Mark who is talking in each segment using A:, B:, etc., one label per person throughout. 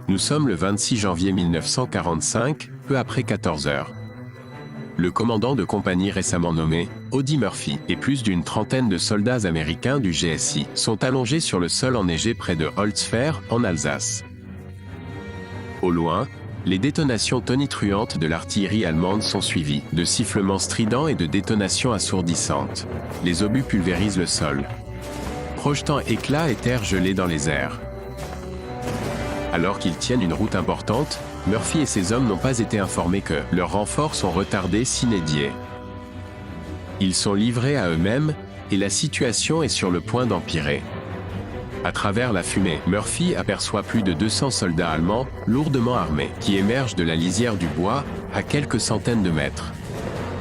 A: Nous sommes le 26 janvier 1945, peu après 14 heures. Le commandant de compagnie récemment nommé, Audie Murphy, et plus d'une trentaine de soldats américains du GSI sont allongés sur le sol enneigé près de Holzfähr, en Alsace. Au loin, les détonations tonitruantes de l'artillerie allemande sont suivies de sifflements stridents et de détonations assourdissantes. Les obus pulvérisent le sol, projetant éclats et terre gelée dans les airs. Alors qu'ils tiennent une route importante, Murphy et ses hommes n'ont pas été informés que leurs renforts sont retardés sine die. Ils sont livrés à eux-mêmes, et la situation est sur le point d'empirer. À travers la fumée, Murphy aperçoit plus de 200 soldats allemands, lourdement armés, qui émergent de la lisière du bois, à quelques centaines de mètres.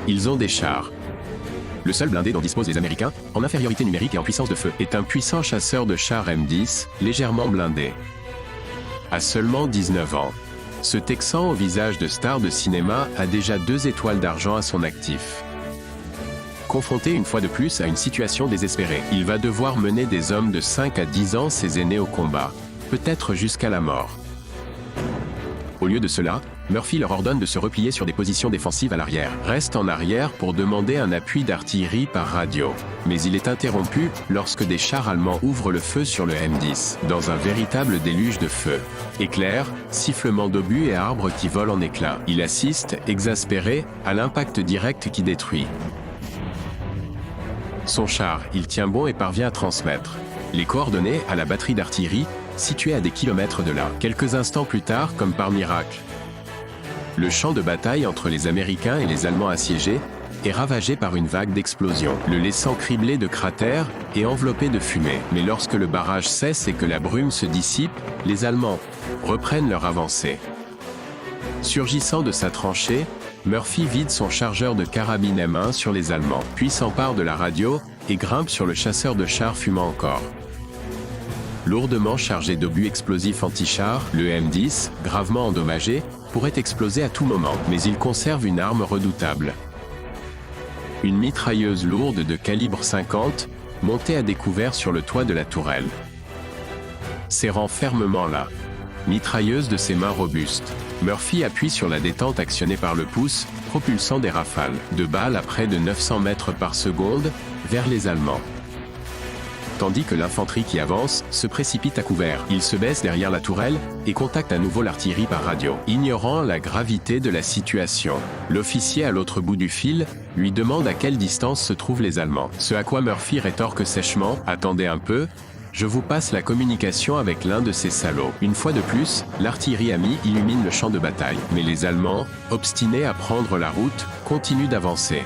A: Ils ont des chars. Le seul blindé dont disposent les Américains, en infériorité numérique et en puissance de feu, est un puissant chasseur de chars M10, légèrement blindé. À seulement 19 ans, ce Texan au visage de star de cinéma a déjà 2 étoiles d'argent à son actif. Confronté une fois de plus à une situation désespérée, il va devoir mener des hommes de 5 à 10 ans ses aînés au combat, peut-être jusqu'à la mort. Au lieu de cela, Murphy leur ordonne de se replier sur des positions défensives à l'arrière. Reste en arrière pour demander un appui d'artillerie par radio. Mais il est interrompu lorsque des chars allemands ouvrent le feu sur le M10, dans un véritable déluge de feu. Éclairs, sifflements d'obus et arbres qui volent en éclats. Il assiste, exaspéré, à l'impact direct qui détruit. Son char, il tient bon et parvient à transmettre les coordonnées à la batterie d'artillerie, située à des kilomètres de là. Quelques instants plus tard, comme par miracle, le champ de bataille entre les Américains et les Allemands assiégés est ravagé par une vague d'explosions, le laissant criblé de cratères et enveloppé de fumée. Mais lorsque le barrage cesse et que la brume se dissipe, les Allemands reprennent leur avancée. Surgissant de sa tranchée, Murphy vide son chargeur de carabine M1 sur les Allemands, puis s'empare de la radio et grimpe sur le chasseur de chars fumant encore. Lourdement chargé d'obus explosifs anti-chars, le M10, gravement endommagé, pourrait exploser à tout moment, mais il conserve une arme redoutable. Une mitrailleuse lourde de calibre 50, montée à découvert sur le toit de la tourelle. Serrant fermement la mitrailleuse de ses mains robustes, Murphy appuie sur la détente actionnée par le pouce, propulsant des rafales de balles à près de 900 mètres par seconde vers les Allemands. Tandis que l'infanterie qui avance se précipite à couvert. Il se baisse derrière la tourelle et contacte à nouveau l'artillerie par radio. Ignorant la gravité de la situation, l'officier à l'autre bout du fil lui demande à quelle distance se trouvent les Allemands. Ce à quoi Murphy rétorque sèchement « Attendez un peu, je vous passe la communication avec l'un de ces salauds ». Une fois de plus, l'artillerie amie illumine le champ de bataille. Mais les Allemands, obstinés à prendre la route, continuent d'avancer.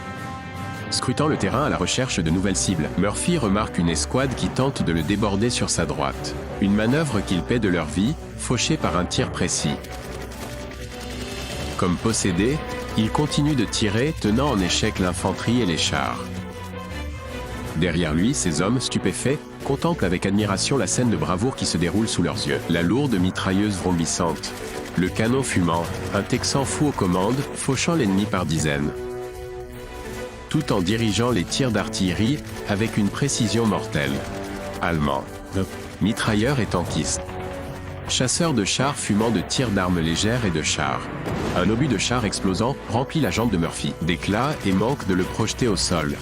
A: Scrutant le terrain à la recherche de nouvelles cibles, Murphy remarque une escouade qui tente de le déborder sur sa droite. Une manœuvre qu'ils paient de leur vie, fauchée par un tir précis. Comme possédé, il continue de tirer, tenant en échec l'infanterie et les chars. Derrière lui, ses hommes, stupéfaits, contemplent avec admiration la scène de bravoure qui se déroule sous leurs yeux. La lourde mitrailleuse vrombissante, le canon fumant, un Texan fou aux commandes, fauchant l'ennemi par dizaines, tout en dirigeant les tirs d'artillerie avec une précision mortelle. Allemand, mitrailleur et tankiste, chasseur de chars fumant de tirs d'armes légères et de chars. Un obus de char explosant remplit la jambe de Murphy, d'éclats et manque de le projeter au sol.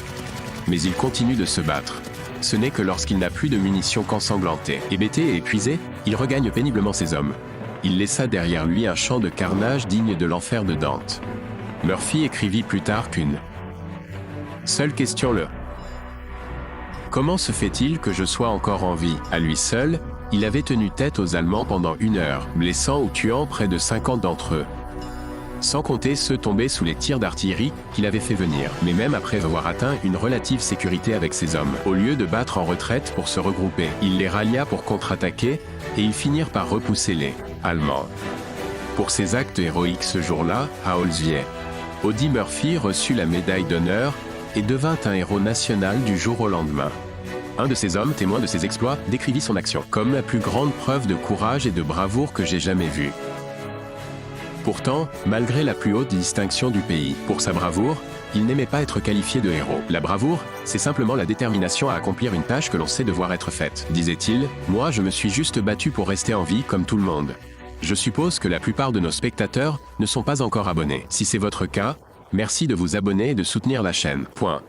A: Mais il continue de se battre. Ce n'est que lorsqu'il n'a plus de munitions qu'ensanglantées. Hébété et épuisé, il regagne péniblement ses hommes. Il laissa derrière lui un champ de carnage digne de l'enfer de Dante. Murphy écrivit plus tard qu'une seule question comment se fait-il que je sois encore en vie? À lui seul, il avait tenu tête aux Allemands pendant 1 heure, blessant ou tuant près de 50 d'entre eux. Sans compter ceux tombés sous les tirs d'artillerie qu'il avait fait venir. Mais même après avoir atteint une relative sécurité avec ses hommes, au lieu de battre en retraite pour se regrouper, il les rallia pour contre-attaquer, et ils finirent par repousser les Allemands. Pour ses actes héroïques ce jour-là, à Holzfähr, Audie Murphy reçut la médaille d'honneur, et devint un héros national du jour au lendemain. Un de ses hommes, témoin de ses exploits, décrivit son action comme la plus grande preuve de courage et de bravoure que j'ai jamais vue. Pourtant, malgré la plus haute distinction du pays, pour sa bravoure, il n'aimait pas être qualifié de héros. La bravoure, c'est simplement la détermination à accomplir une tâche que l'on sait devoir être faite. Disait-il, moi je me suis juste battu pour rester en vie comme tout le monde. Je suppose que la plupart de nos spectateurs ne sont pas encore abonnés. Si c'est votre cas, merci de vous abonner et de soutenir la chaîne. Point.